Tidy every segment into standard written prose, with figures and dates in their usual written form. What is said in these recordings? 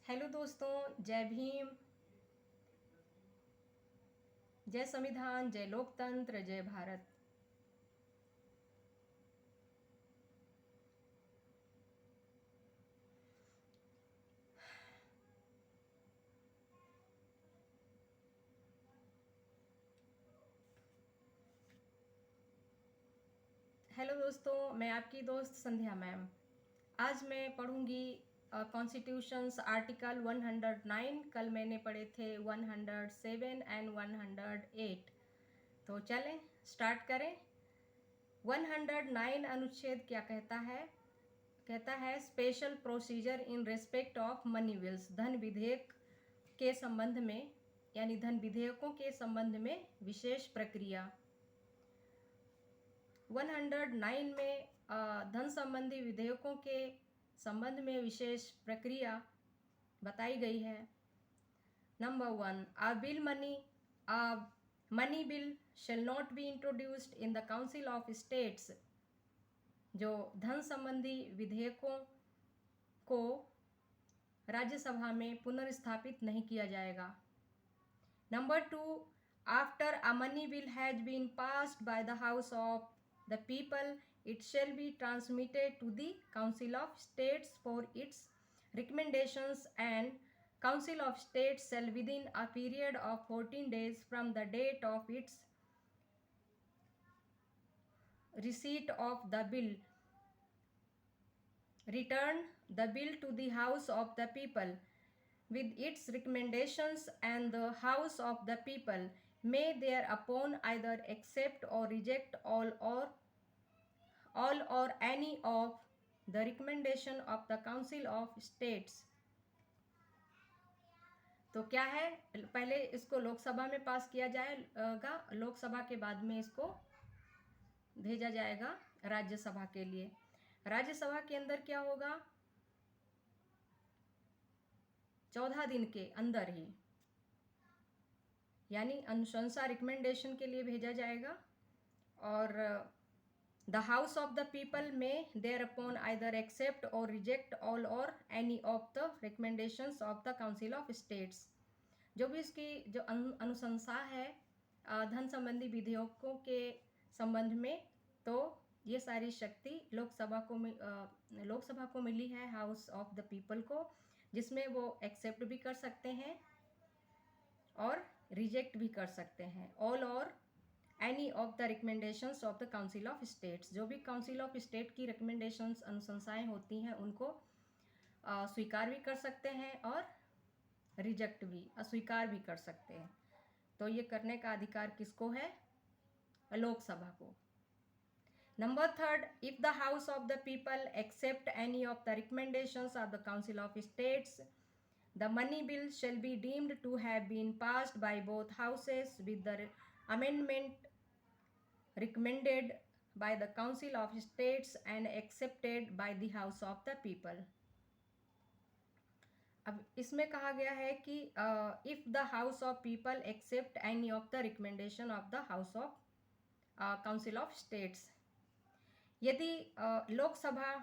Hello दोस्तों, जय भीम, जय संविधान, जय लोकतंत्र, जय भारत। हेलो दोस्तों, मैं आपकी दोस्त संध्या मैम। आज मैं पढ़ूंगी कॉन्स्टिट्यूशंस आर्टिकल 109। कल मैंने पढ़े थे 107 एंड 108। तो चलें स्टार्ट करें। 109 अनुच्छेद क्या कहता है? कहता है special procedure in respect of money bills, धन विधेयक के संबंध में, यानी धन विधेयकों के संबंध में विशेष प्रक्रिया। 109 में धन संबंधी विधेयकों के संबंध में विशेष प्रक्रिया बताई गई है। Number 1, money bill shall not be introduced in the council of states. जो धन संबंधी विधेयकों को राज्यसभा में पुनर्स्थापित नहीं किया जाएगा। Number 2, after a money bill has been passed by the house of the people, it shall be transmitted to the Council of States for its recommendations, and Council of States shall within a period of 14 days from the date of its receipt of the bill return the bill to the House of the people with its recommendations, and the House of the people may thereupon either accept or reject all or any of the recommendation of the Council of States। तो क्या है, पहले इसको लोकसभा में पास किया जाएगा, लोकसभा के बाद में इसको भेजा जाएगा राज्यसभा के लिए। राज्यसभा के अंदर क्या होगा, 14 दिन के अंदर ही, यानी अनुशंसा रिकमेंडेशन के लिए भेजा जाएगा। और The House of the People may thereupon either accept or reject all or any of the recommendations of the Council of States। जो भी इसकी जो अनुशंसा है धन संबंधी विधेयकों के संबंध में, तो ये सारी शक्ति लोकसभा को मिली है, हाउस ऑफ द पीपल को, जिसमें वो एक्सेप्ट भी कर सकते हैं और रिजेक्ट भी कर सकते हैं। ऑल और any of the recommendations of the council of states, जो भी काउंसिल ऑफ स्टेट की रिकमेंडेशंस अनुशंसाएं होती हैं उनको स्वीकार भी कर सकते हैं और रिजेक्ट भी, अस्वीकार भी कर सकते हैं। तो ये करने का अधिकार किसको है? लोकसभा को। Number 3, if the house of the people accept any of the recommendations of the council of states, the money bill shall be deemed to have been passed by both houses with the amendment recommended by the Council of States and accepted by the House of the People। अब इसमें कहा गया है कि if the house of people accept any of the recommendation of the house of council of states, यदि लोकसभा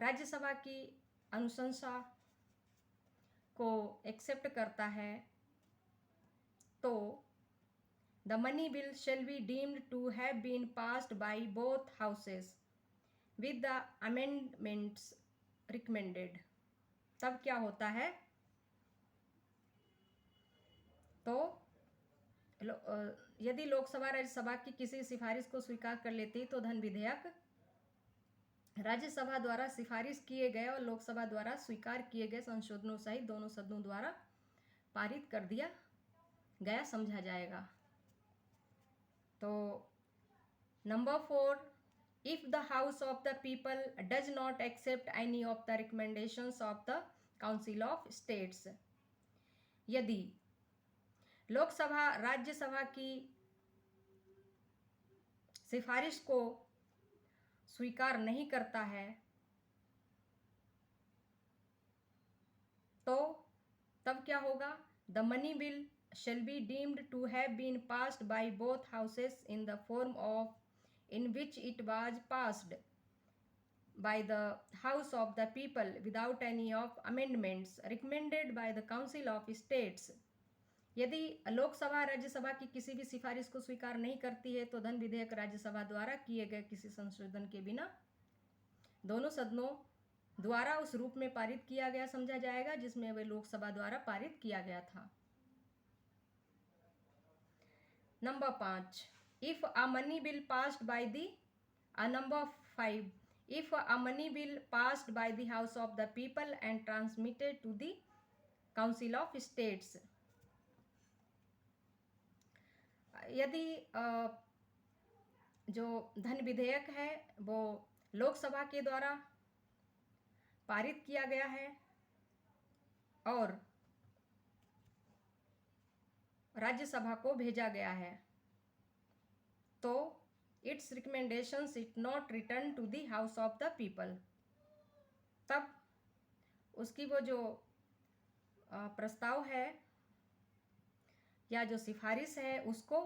राज्यसभा की अनुशंसा को एक्सेप्ट करता है, तो the money bill shall be deemed to have been passed by both houses with the amendments recommended. तब क्या होता है, तो यदि लोकसभा राज्यसभा की किसी सिफारिश को स्वीकार कर लेती तो धन विधेयक राज्यसभा द्वारा सिफारिश किए गए और लोकसभा द्वारा स्वीकार किए गए संशोधनों सहित दोनों सदनों द्वारा पारित कर दिया गया समझा जाएगा। तो number 4, if the house of the people does not accept any of the recommendations of the council of states, यदि लोकसभा राज्यसभा की सिफारिश को स्वीकार नहीं करता है, तो तब क्या होगा, the money bill shall be deemed to have been passed by both houses in the form of in which it was passed, by the House of the People without any of amendments recommended by the Council of States। यदि लोकसभा राज्यसभा की किसी भी सिफारिश को स्वीकार नहीं करती है तो धन विधेयक राज्यसभा द्वारा किए गए किसी संशोधन के बिना दोनों सदनों द्वारा उस रूप में पारित किया गया समझा जाएगा जिसमें वह लोकसभा द्वारा पारित किया गया था। Number 5, if a money bill passed by the number 5, if a money bill passed by the House of the People and transmitted to the Council of States। यदि जो धन विधेयक है वो लोकसभा के द्वारा पारित किया गया है और राज्यसभा को भेजा गया है तो its recommendations it not return to the house of the people, तब उसकी वो जो प्रस्ताव है या जो सिफारिश है उसको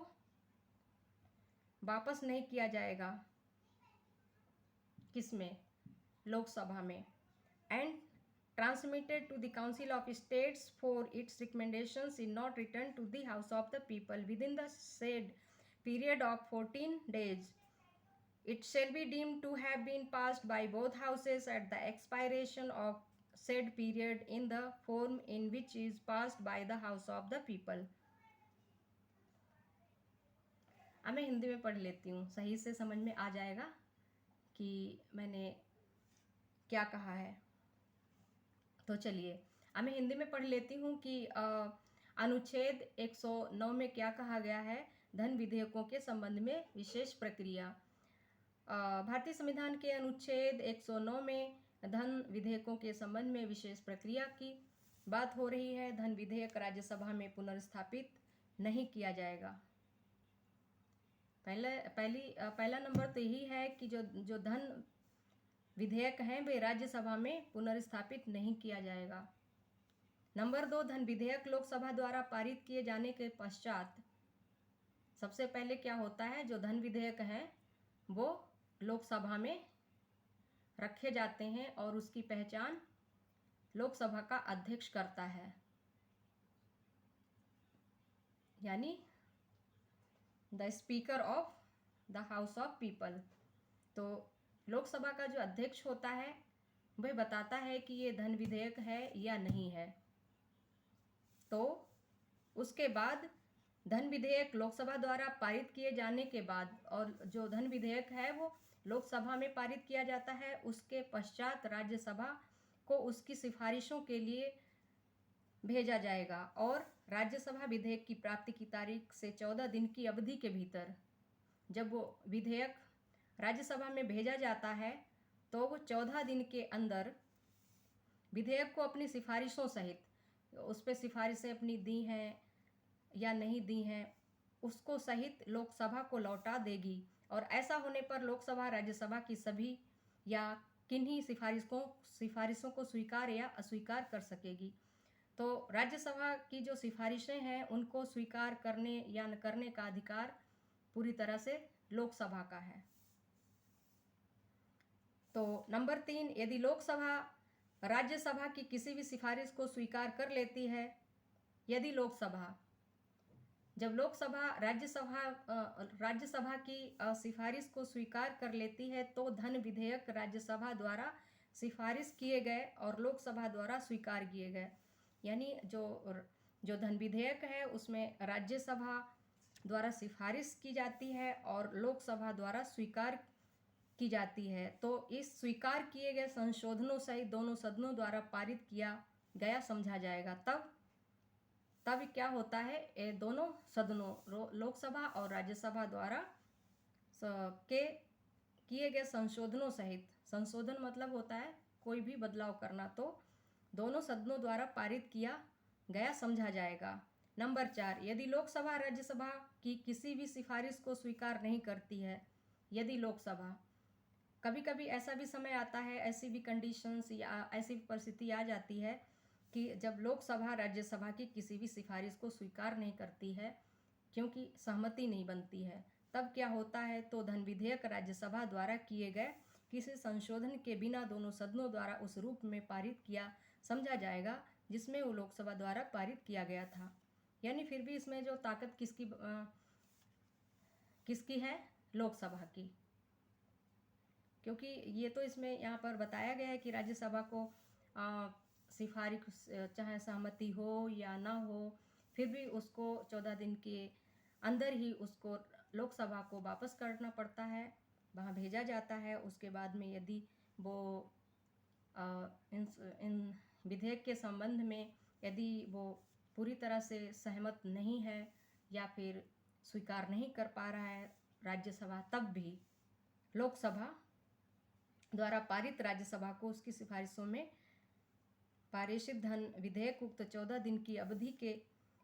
वापस नहीं किया जाएगा किसमें, लोकसभा में। And transmitted to the Council of States for its recommendations is not returned to the House of the People within the said period of 14 days, it shall be deemed to have been passed by both houses at the expiration of said period in the form in which is passed by the House of the People। अब मैं हिंदी में पढ़ लेती हूँ, सही से समझ में आ जाएगा कि मैंने क्या कहा है। तो चलिए अब मैं हिंदी में पढ़ लेती हूँ कि अनुच्छेद 109 में क्या कहा गया है धन विधेयकों के संबंध में विशेष प्रक्रिया। भारतीय संविधान के अनुच्छेद 109 में धन विधेयकों के संबंध में विशेष प्रक्रिया की बात हो रही है। धन विधेयक राज्यसभा में पुनर्स्थापित नहीं किया जाएगा। पहला नंबर तो यही है कि जो धन विधेयक हैं वे राज्यसभा में पुनर्स्थापित नहीं किया जाएगा। नंबर 2, धन विधेयक लोकसभा द्वारा पारित किए जाने के पश्चात सबसे पहले क्या होता है, जो धन विधेयक हैं वो लोकसभा में रखे जाते हैं और उसकी पहचान लोकसभा का अध्यक्ष करता है, यानी the speaker of the house of people. तो लोकसभा का जो अध्यक्ष होता है वह बताता है कि ये धन विधेयक है या नहीं है। तो उसके बाद धन विधेयक लोकसभा द्वारा पारित किए जाने के बाद और जो धन विधेयक है वो लोकसभा में पारित किया जाता है, उसके पश्चात राज्यसभा को उसकी सिफारिशों के लिए भेजा जाएगा और राज्यसभा विधेयक की प्राप्ति की तारीख से 14 दिन की अवधि के भीतर जब वो विधेयक राज्यसभा में भेजा जाता है तो वो 14 दिन के अंदर विधेयक को अपनी सिफारिशों सहित, उस पर सिफारिशें अपनी दी हैं या नहीं दी हैं, उसको सहित लोकसभा को लौटा देगी। और ऐसा होने पर लोकसभा राज्यसभा की सभी या किन्हीं सिफारिशों को स्वीकार या अस्वीकार कर सकेगी। तो राज्यसभा की जो सिफारिशें हैं उनको स्वीकार करने या न करने का अधिकार पूरी तरह से लोकसभा का है। तो नंबर 3, यदि लोकसभा राज्यसभा की किसी भी सिफारिश को स्वीकार कर लेती है, यदि जब लोकसभा राज्यसभा की सिफारिश को स्वीकार कर लेती है तो धन विधेयक राज्यसभा द्वारा सिफारिश किए गए और लोकसभा द्वारा स्वीकार किए गए, यानी जो धन विधेयक है उसमें राज्यसभा द्वारा सिफारिश की जाती है और लोकसभा द्वारा स्वीकार की जाती है। तो इस स्वीकार किए गए संशोधनों सहित दोनों सदनों द्वारा पारित किया गया समझा जाएगा। तब क्या होता है, ये दोनों सदनों लोकसभा और राज्यसभा द्वारा के किए गए संशोधनों सहित, संशोधन मतलब होता है कोई भी बदलाव करना, तो दोनों सदनों द्वारा पारित किया गया समझा जाएगा। नंबर 4, यदि लोकसभा राज्यसभा की किसी भी सिफारिश को स्वीकार नहीं करती है, यदि लोकसभा, कभी कभी ऐसा भी समय आता है, ऐसी भी कंडीशंस या ऐसी परिस्थिति आ जाती है कि जब लोकसभा राज्यसभा की किसी भी सिफारिश को स्वीकार नहीं करती है क्योंकि सहमति नहीं बनती है, तब क्या होता है, तो धन विधेयक राज्यसभा द्वारा किए गए किसी संशोधन के बिना दोनों सदनों द्वारा उस रूप में पारित किया समझा जाएगा जिसमें वो लोकसभा द्वारा पारित किया गया था। यानी फिर भी इसमें जो ताकत किसकी है? लोकसभा की, क्योंकि ये तो इसमें यहाँ पर बताया गया है कि राज्यसभा को सिफारिश चाहे सहमति हो या ना हो, फिर भी उसको 14 दिन के अंदर ही उसको लोकसभा को वापस करना पड़ता है, वहाँ भेजा जाता है। उसके बाद में यदि वो इन विधेयक के संबंध में यदि वो पूरी तरह से सहमत नहीं है या फिर स्वीकार नहीं कर पा रहा है राज्यसभा, तब भी लोकसभा द्वारा पारित राज्यसभा को उसकी सिफारिशों में पारित धन विधेयक उक्त 14 दिन की अवधि के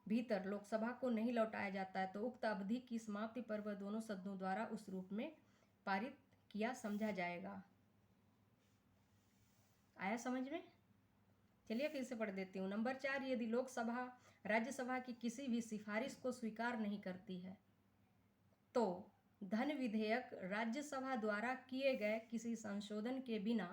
भीतर लोकसभा को नहीं लौटाया जाता है तो उक्त अवधि की समाप्ति पर वह दोनों सदनों द्वारा उस रूप में पारित किया समझा जाएगा। आया समझ में? चलिए फिर से पढ़ देती हूँ। नंबर 4, यदि लोकसभा राज्यसभा की किसी भी सिफारिश को स्वीकार नहीं करती है तो धन विधेयक राज्यसभा द्वारा किए गए किसी संशोधन के बिना,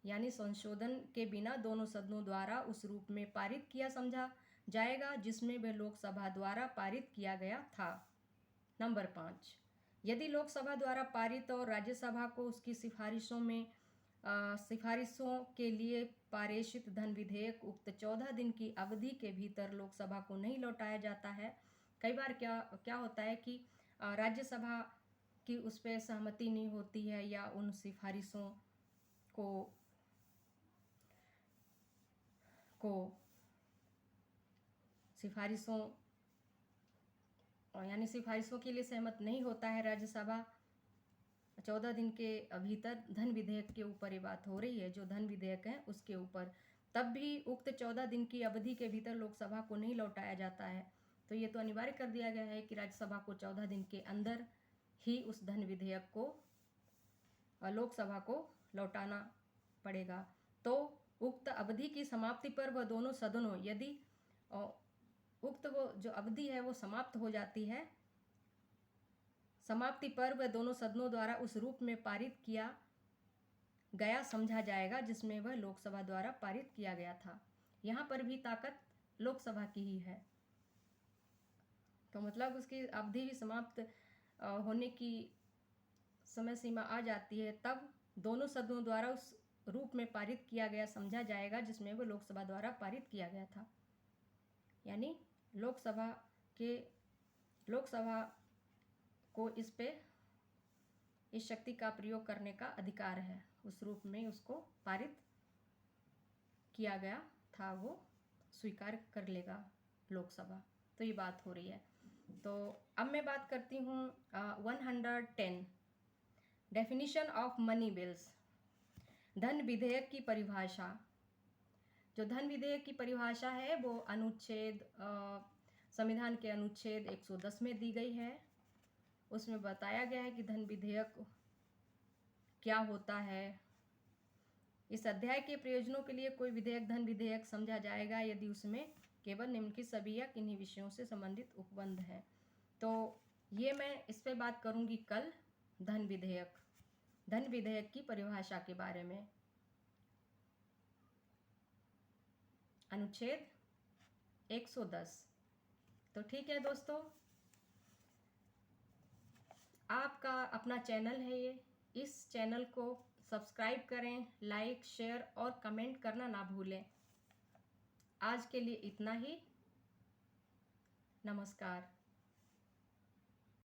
यानी संशोधन के बिना दोनों सदनों द्वारा उस रूप में पारित किया समझा जाएगा जिसमें वह लोकसभा द्वारा पारित किया गया था। नंबर 5, यदि लोकसभा द्वारा पारित और राज्यसभा को उसकी सिफारिशों के लिए पारित धन विधेयक उक्त 14 दिन की अवधि के भीतर लोकसभा को नहीं लौटाया जाता है। कई बार क्या होता है कि राज्यसभा की उस पर सहमति नहीं होती है या उन सिफारिशों सिफारिशों के लिए सहमत नहीं होता है राज्यसभा। 14 दिन के भीतर धन विधेयक के ऊपर ये बात हो रही है, जो धन विधेयक है उसके ऊपर, तब भी उक्त 14 दिन की अवधि के भीतर लोकसभा को नहीं लौटाया जाता है। तो ये तो अनिवार्य कर दिया गया है कि राज्यसभा को 14 दिन के अंदर ही उस धन विधेयक को लोकसभा को लौटाना पड़ेगा। तो उक्त अवधि की समाप्ति पर वह दोनों सदनों, यदि उक्त वो जो अवधि है वो समाप्त हो जाती है, समाप्ति पर वह दोनों सदनों द्वारा उस रूप में पारित किया गया समझा जाएगा जिसमें वह लोकसभा द्वारा पारित किया गया था। यहाँ पर भी ताकत लोकसभा की ही है। तो मतलब उसकी अवधि भी समाप्त होने की समय सीमा आ जाती है, तब दोनों सदनों द्वारा उस रूप में पारित किया गया समझा जाएगा जिसमें वह लोकसभा द्वारा पारित किया गया था। यानी लोकसभा को इस शक्ति का प्रयोग करने का अधिकार है, उस रूप में उसको पारित किया गया था वो स्वीकार कर लेगा लोकसभा। तो ये बात हो रही है। तो अब मैं बात करती हूँ 110 डेफिनेशन ऑफ मनी बिल्स, धन विधेयक की परिभाषा। जो धन विधेयक की परिभाषा है वो संविधान के अनुच्छेद 110 में दी गई है। उसमें बताया गया है कि धन विधेयक क्या होता है। इस अध्याय के प्रयोजनों के लिए कोई विधेयक धन विधेयक समझा जाएगा यदि उसमें केवल निम्नलिखित सभी या किन्हीं विषयों से संबंधित उपबंध है। तो ये मैं इस पे बात करूंगी कल, धन विधेयक की परिभाषा के बारे में। अनुच्छेद 110। तो ठीक है दोस्तों, आपका अपना चैनल है ये, इस चैनल को सब्सक्राइब करें, लाइक, शेयर और कमेंट करना ना भूलें। आज के लिए इतना ही। नमस्कार।